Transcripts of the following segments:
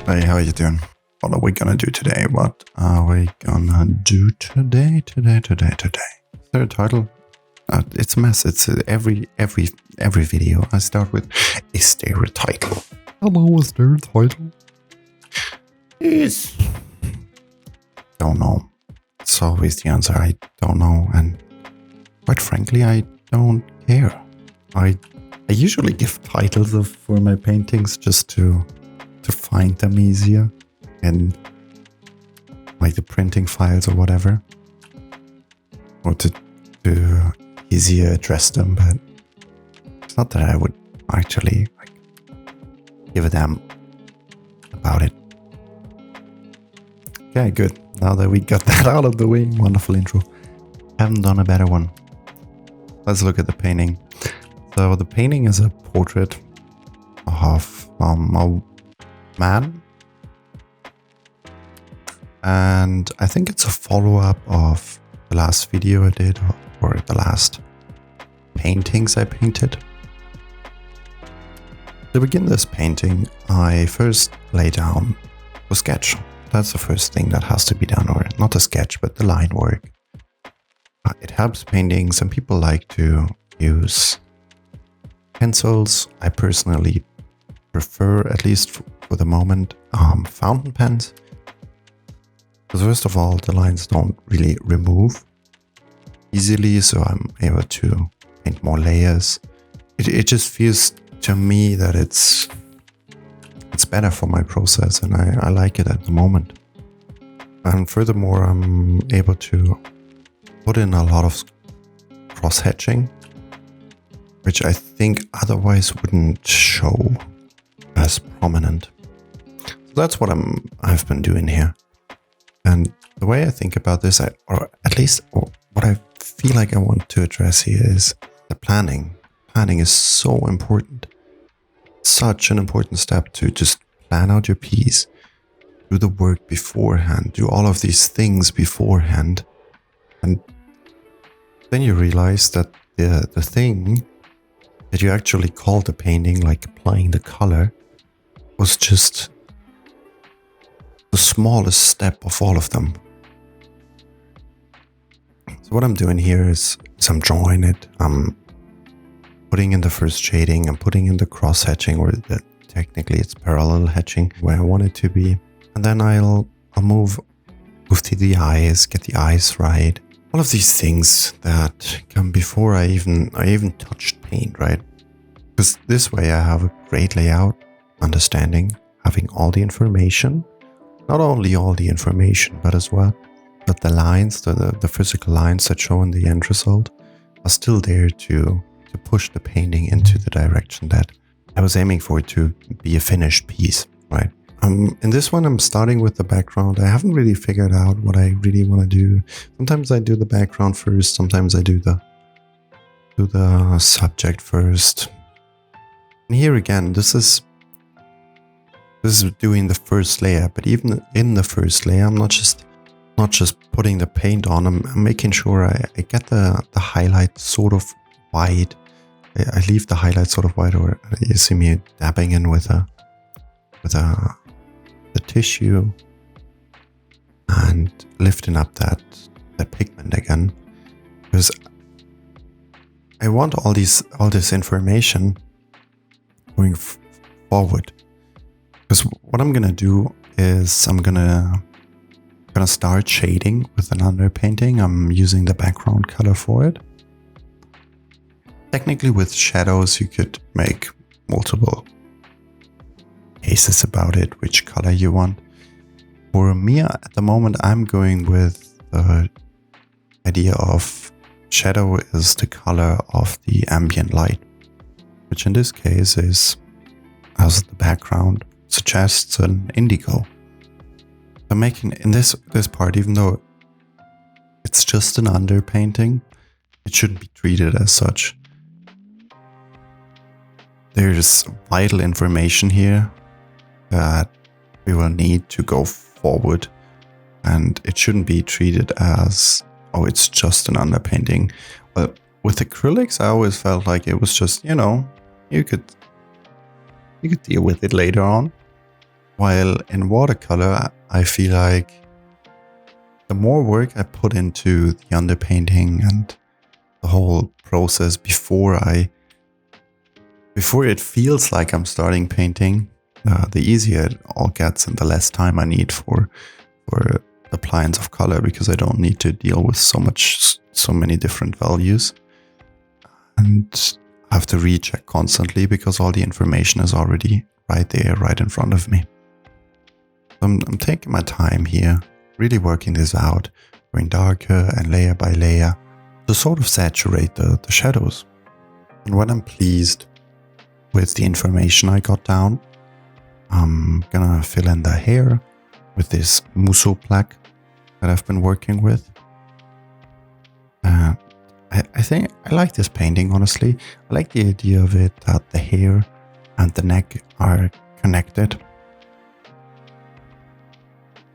Hey, how are you doing? What are we gonna do today? What are we gonna do today? Is there a title? It's a mess. It's every video I start with. Is there a title? Hello, is there a title? Yes. Don't know. It's always the answer. I don't know, and quite frankly, I don't care. I usually give titles for my paintings just to find them easier, and like the printing files or whatever, or to easier address them. But it's not that I would actually give a damn about it. Okay, good. Now that we got that out of the way, wonderful intro. Haven't done a better one. Let's look at the painting. So the painting is a portrait of a man, and I think it's a follow-up of the last video I did, or the last paintings I painted. To begin this painting, I first lay down a sketch. That's the first thing that has to be done, or not a sketch, but the line work. It helps painting. Some people like to use pencils. I personally prefer, at least for the moment, fountain pens. Because first of all, the lines don't really remove easily, so I'm able to paint more layers. It just feels to me that it's better for my process, and I like it at the moment. And furthermore, I'm able to put in a lot of cross-hatching, which I think otherwise wouldn't show as prominent. So that's what I've been doing here. And the way I think about this, or what I feel like I want to address here, is the planning. Planning is so important. Such an important step to just plan out your piece, do the work beforehand, do all of these things beforehand. And then you realize that the thing that you actually called the painting, like applying the color, was just the smallest step of all of them. So what I'm doing here is I'm drawing it, I'm putting in the first shading, I'm putting in the cross hatching, or technically it's parallel hatching where I want it to be, and then I'll move to the eyes, get the eyes right. All of these things that come before I even touched paint, right? Because this way I have a great layout, understanding, having all the information. Not only all the information, but as well that the lines, the physical lines that show in the end result are still there to push the painting into the direction that I was aiming for it to be a finished piece, right? In this one, I'm starting with the background. I haven't really figured out what I really want to do. Sometimes I do the background first. Sometimes I do the subject first. And here again, this is doing the first layer. But even in the first layer, I'm not just putting the paint on. I'm making sure I get the highlight sort of wide. I leave the highlight sort of wide, or you see me dabbing in with the tissue and lifting up that pigment again, because I want all this information going forward. Because what I'm gonna do is I'm gonna start shading with an underpainting. I'm using the background color for it. Technically, with shadows, you could make multiple cases about it, which color you want. For me, at the moment, I'm going with the idea of shadow is the color of the ambient light, which in this case is, as the background suggests, an indigo. So making in this part, even though it's just an underpainting, it shouldn't be treated as such. There's vital information here that we will need to go forward, and it shouldn't be treated as, oh, it's just an underpainting. Well, with acrylics, I always felt like it was just, you could deal with it later on. While in watercolor, I feel like the more work I put into the underpainting and the whole process before it feels like I'm starting painting, the easier it all gets and the less time I need for appliance of color, because I don't need to deal with so many different values and have to recheck constantly because all the information is already right there, right in front of me. I'm taking my time here, really working this out, going darker and layer by layer to sort of saturate the shadows. And when I'm pleased with the information I got down, I'm gonna fill in the hair with this Musso black that I've been working with. I think I like this painting, honestly. I like the idea of it, that the hair and the neck are connected.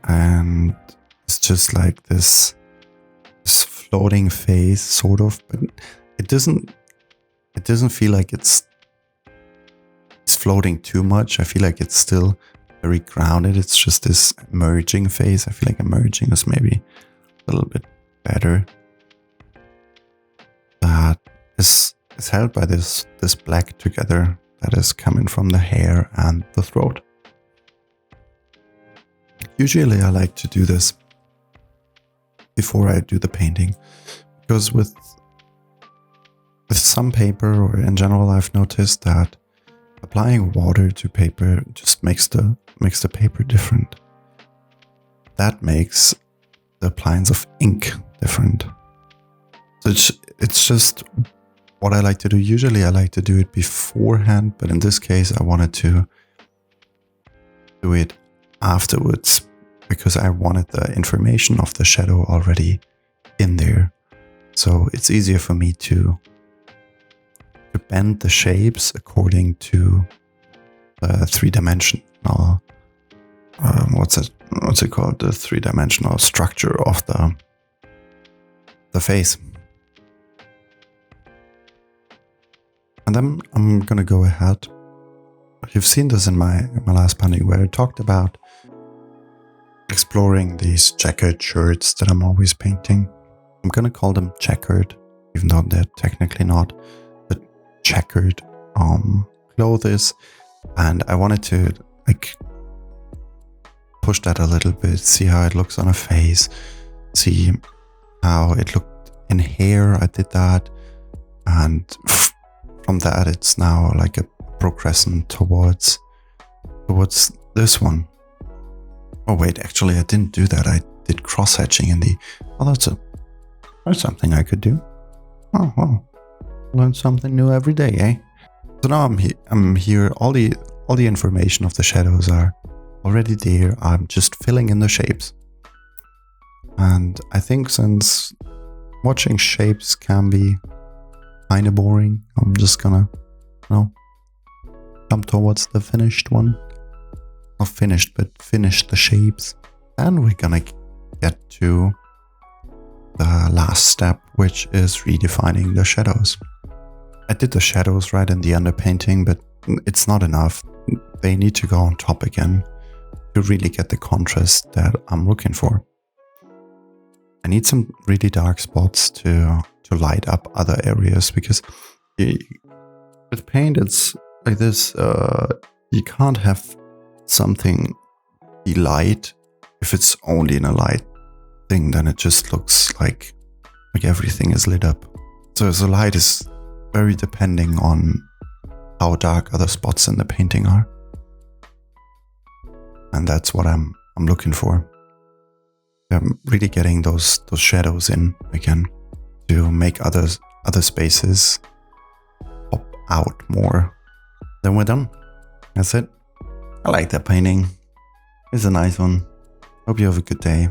And it's just like this floating face, sort of, but it doesn't feel like it's floating too much. I feel like it's still very grounded. It's just this emerging phase. I feel like emerging is maybe a little bit better. That is held by this black together that is coming from the hair and the throat. Usually I like to do this before I do the painting, because with some paper, or in general, I've noticed that applying water to paper just makes the paper different. That makes the appliance of ink different. So it's just what I like to do. Usually I like to do it beforehand, but in this case I wanted to do it afterwards because I wanted the information of the shadow already in there. So it's easier for me to bend the shapes according to the three-dimensional what's it called, the three-dimensional structure of the face. And then I'm gonna go ahead. You've seen this in my last painting where I talked about exploring these checkered shirts that I'm always painting. I'm gonna call them checkered, even though they're technically not, but checkered clothes. And I wanted to like push that a little bit, see how it looks on a face, see how it looked in hair. I did that, and from that it's now like a progression towards this one. Oh wait, actually I didn't do that. I did cross-hatching in the... Oh, that's something I could do. Oh, well, learn something new every day, eh? So now I'm here. All the information of the shadows are already there. I'm just filling in the shapes. And I think since watching shapes can be kind of boring, I'm just gonna, jump towards the finished one. Not finished, but finish the shapes. And we're gonna get to the last step, which is redefining the shadows. I did the shadows right in the underpainting, but it's not enough. They need to go on top again to really get the contrast that I'm looking for. I need some really dark spots to light up other areas, because with paint it's like this. You can't have something be light if it's only in a light thing. Then it just looks like everything is lit up. So the light is very depending on how dark other spots in the painting are, and that's what I'm looking for. I'm really getting those shadows in again to make other spaces pop out more. Then we're done. That's it. I like that painting. It's a nice one. Hope you have a good day.